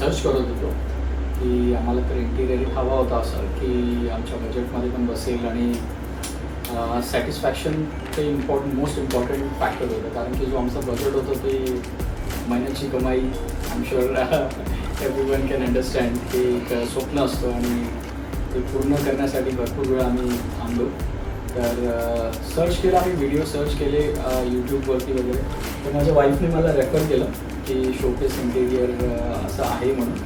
Search करत होतो की आम्हाला तर इंटिरियर हवा होता असं की आमच्या बजेटमध्ये पण बसेल आणि सॅटिस्फॅक्शन ते मोस्ट इम्पॉर्टंट फॅक्टर होतं. कारण की जो आमचा बजेट होतं ते महिन्याची कमाई I am sure everyone can understand ते एक स्वप्न असतं आणि ते पूर्ण करण्यासाठी भरपूर वेळ आम्ही थांबलो. तर सर्च केलं, आम्ही व्हिडिओ सर्च केले यूट्यूबवरती वगैरे. तर माझ्या वाईफने मला रेफर केलं की शोकेस इंटेरियर असं आहे म्हणून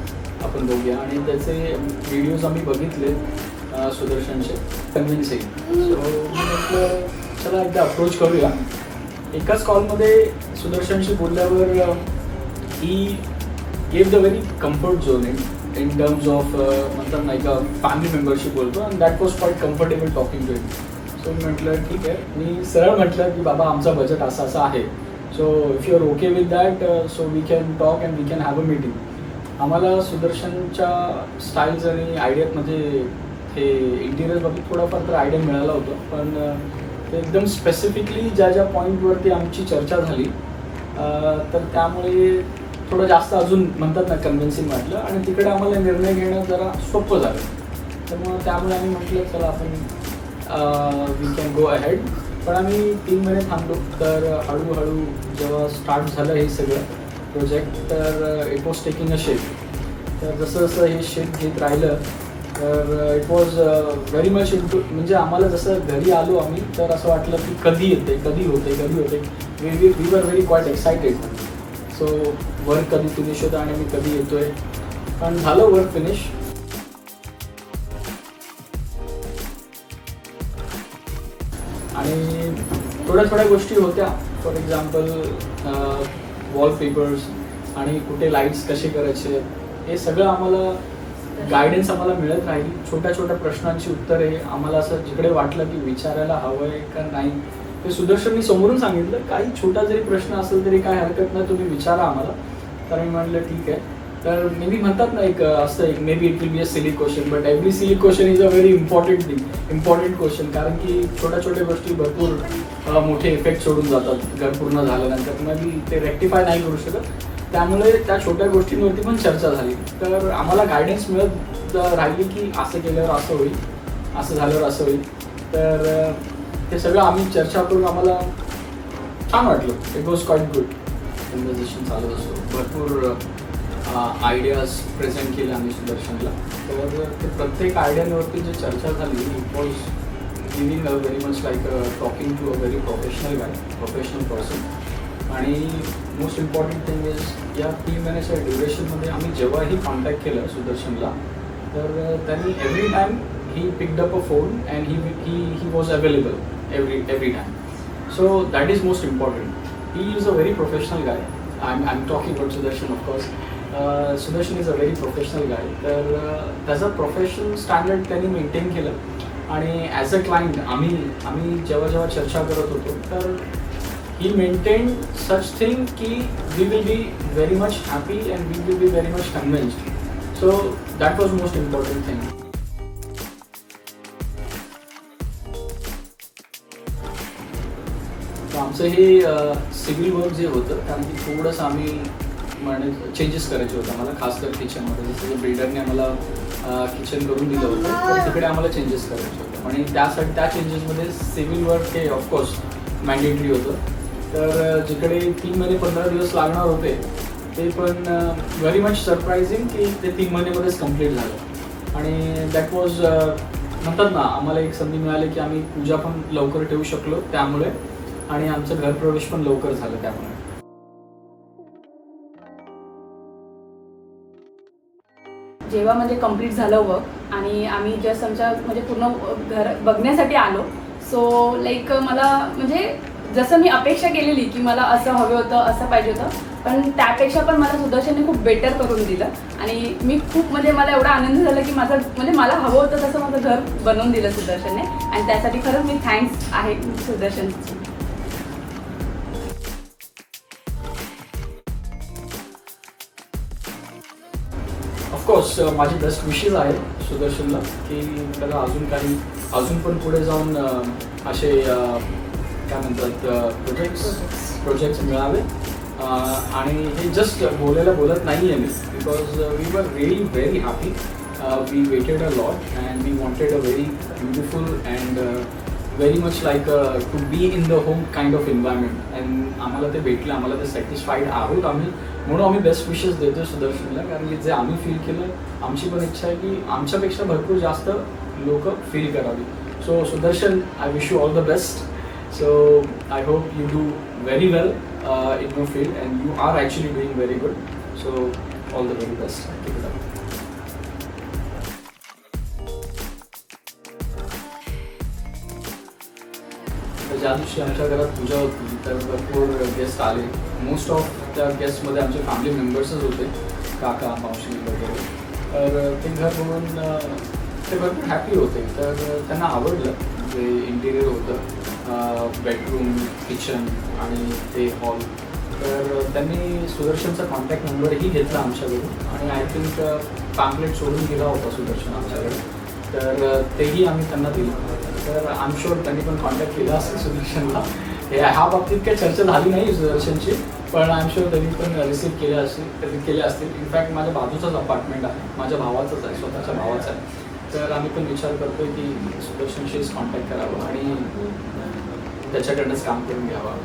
आपण बघूया. आणि त्याचे व्हिडिओज आम्ही बघितले सुदर्शनचे, कन्व्हिन्सिंग. सो मी म्हटलं चला एकदा अप्रोच करूया. एकाच कॉलमध्ये सुदर्शनशी बोलल्यावर he gave the very comfort zone in terms of म्हणतात नाही का फॅमिली मेंबरशी बोलतो and that was quite comfortable talking to it. So मी म्हटलं ठीक आहे. मी सरळ म्हटलं की बाबा आमचा बजेट असा असा आहे. So if you are okay with that so we can talk and we can have a meeting. आम्हाला सुदर्शनच्या स्टाईल्स आणि आयडियामध्ये हे इंटिरियर बाबतीत थोडाफार तर आयडिया मिळाला होता. पण ते एकदम स्पेसिफिकली ज्या ज्या पॉईंटवरती आमची चर्चा झाली तर त्यामुळे थोडं जास्त अजून म्हणतात ना कन्व्हिन्सिंग वाटलं आणि तिकडे आम्हाला निर्णय घेणं जरा सोपं झालं. तर मग त्यामुळे आम्ही म्हटलं चला आपण वी कॅन गो अहेड. पण आम्ही 3 महिने थांबलो. तर हळूहळू जेव्हा स्टार्ट झालं हे सगळं प्रोजेक्ट तर it was taking a shape. तर जसं जसं हे शेप घेत राहिलं तर it was very much into म्हणजे आम्हाला जसं घरी आलो आम्ही तर असं वाटलं की कधी येते कधी होते. We were very quite excited. So work कधी फिनिश होतं आणि मी कधी येतोय. पण झालं वर्क फिनिश. आणि थोड्या गोष्टी होत्या. फॉर एक्झाम्पल वॉलपेपर्स आणि कुठे लाईट्स कसे करायचे हे सगळं आम्हाला गायडन्स आम्हाला मिळत राहील. छोट्या प्रश्नांची उत्तरे आम्हाला असं जिकडे वाटलं की विचारायला हवं आहे का नाही ते सुदर्शननी समोरून सांगितलं. काही छोटा जरी प्रश्न असेल तरी काय हरकत नाही, तुम्ही विचारा आम्हाला. तर मी म्हटलं ठीक आहे. तर मे बी म्हणतात ना एक असं एक may be it will be a silly question but every silly question is a very important question. कारण की छोट्या गोष्टी भरपूर मोठे इफेक्ट सोडून जातात घर पूर्ण झाल्यानंतर. मे बी ते रेक्टिफाय नाही करू शकत. त्यामुळे त्या छोट्या गोष्टींवरती पण चर्चा झाली. तर आम्हाला गायडन्स मिळत राहिली की असं केल्यावर असं होईल, असं झाल्यावर असं होईल. तर ते सगळं आम्ही चर्चा करून आम्हाला छान वाटलं. It was quite good. Conversation चालू असतो. भरपूर आयडियाज प्रेझेंट केले आम्ही सुदर्शनला. तर ते प्रत्येक आयडियांवरती जी चर्चा झाली it was giving a very much like talking to a very professional person. आणि मोस्ट इम्पॉर्टंट थिंग इज या 3 महिन्याच्या ड्युरेशनमध्ये आम्ही जेव्हाही कॉन्टॅक्ट केलं सुदर्शनला तर त्यांनी every time he picked up a phone and he was available every time. So that is most important. He is a very professional guy. I am talking about Sudarshan of course. Sudarshan is a very professional guy. तर त्याचं professional standard त्यांनी maintain केलं. आणि as a client आम्ही जेव्हा चर्चा करत होतो तर he maintained such thing ki we will be very much happy and we will be very much convinced. So that was most important thing. तर आमचं हे सिव्हिल वर्क जे होतं कारण की थोडंसं आम्ही चेंजेस करायचे होते आम्हाला, खासकर किचनमध्ये. जसं की बिल्डरने आम्हाला किचन करून दिलं होतं तर तिकडे आम्हाला चेंजेस करायचे होते. आणि त्यासाठी त्या चेंजेसमध्ये सिव्हिल वर्क हे ऑफकोर्स मॅन्डेटरी होतं. तर जिकडे 3 महिने 15 दिवस लागणार होते ते पण व्हेरी मच सरप्रायझिंग की ते 3 महिन्यामध्येच कम्प्लीट झालं. आणि दॅट वॉज म्हणतात ना आम्हाला एक संधी मिळाली की आम्ही पूजा पण लवकर ठेवू शकलो त्यामुळे आणि आमचं गृहप्रवेश पण लवकर झालं त्यामुळे. जेव्हा म्हणजे कंप्लीट झालं वर्क आणि आम्ही जस्ट आमच्या म्हणजे पूर्ण घर बघण्यासाठी आलो. सो लाईक मला म्हणजे जसं मी अपेक्षा केलेली की मला असं हवं होतं असं पाहिजे होतं पण त्यापेक्षा पण मला सुदर्शनने खूप बेटर करून दिलं. आणि मी खूप म्हणजे मला एवढा आनंद झाला की माझं म्हणजे मला हवं होतं तसं माझं घर बनवून दिलं सुदर्शनने. आणि त्यासाठी खरंच मी थँक्स आहे सुदर्शनची. ऑफकोर्स माझे बेस्ट विशेस आहेत सुदर्शनला की त्याला अजून पण पुढे जाऊन असे काय म्हणतात प्रोजेक्ट्स मिळावे आणि हे जस्ट बोलत नाही आहे मी, because we were really very happy. We waited a lot and we wanted a very beautiful and very much like to be in the home kind of environment. And आम्हाला ते भेटलं, आम्हाला ते सॅटिस्फाईड आहोत आम्ही, म्हणून आम्ही बेस्ट विशेस देतो सुदर्शनला. कारण की जे आम्ही फील केलं, आमची पण इच्छा आहे की आमच्यापेक्षा भरपूर जास्त लोक फील करावी. So Sudarshan, I wish you all the best. So I hope you do very well in your field, and you are actually doing very good. So all the very best. Keep it up. ज्या दिवशी आमच्या घरात पूजा होती तर भरपूर guest आले. Most of त्या गेस्टमध्ये आमचे फॅमिली मेंबर्सच होते, काका मावशी वगैरे. तर ते घर बघून ते भरपूर हॅपी होते. तर त्यांना आवडलं जे इंटिरियर होतं, बेडरूम, किचन आणि ते हॉल. तर त्यांनी सुदर्शनचा कॉन्टॅक्ट नंबरही घेतला आमच्याकडून आणि आय थिंक पॅम्पलेट सोडून गेला होता सुदर्शन आमच्याकडे. तर तेही आम्ही त्यांना दिलं. तर आय एम शुअर त्यांनी पण कॉन्टॅक्ट केला असेल सुदर्शनला. ह्या बाबतीत काही चर्चा झाली नाही सुदर्शनची, पण आय एम शुअर त्यांनी पण रिसीव्ह केले असतील. इनफॅक्ट माझ्या बाजूचाच अपार्टमेंट आहे, माझ्या भावाचंच आहे, स्वतःच्या भावाचं आहे. तर आम्ही पण विचार करतो की सुदर्शनशीच कॉन्टॅक्ट करावं आणि त्याच्याकडनंच काम करून घ्यावं.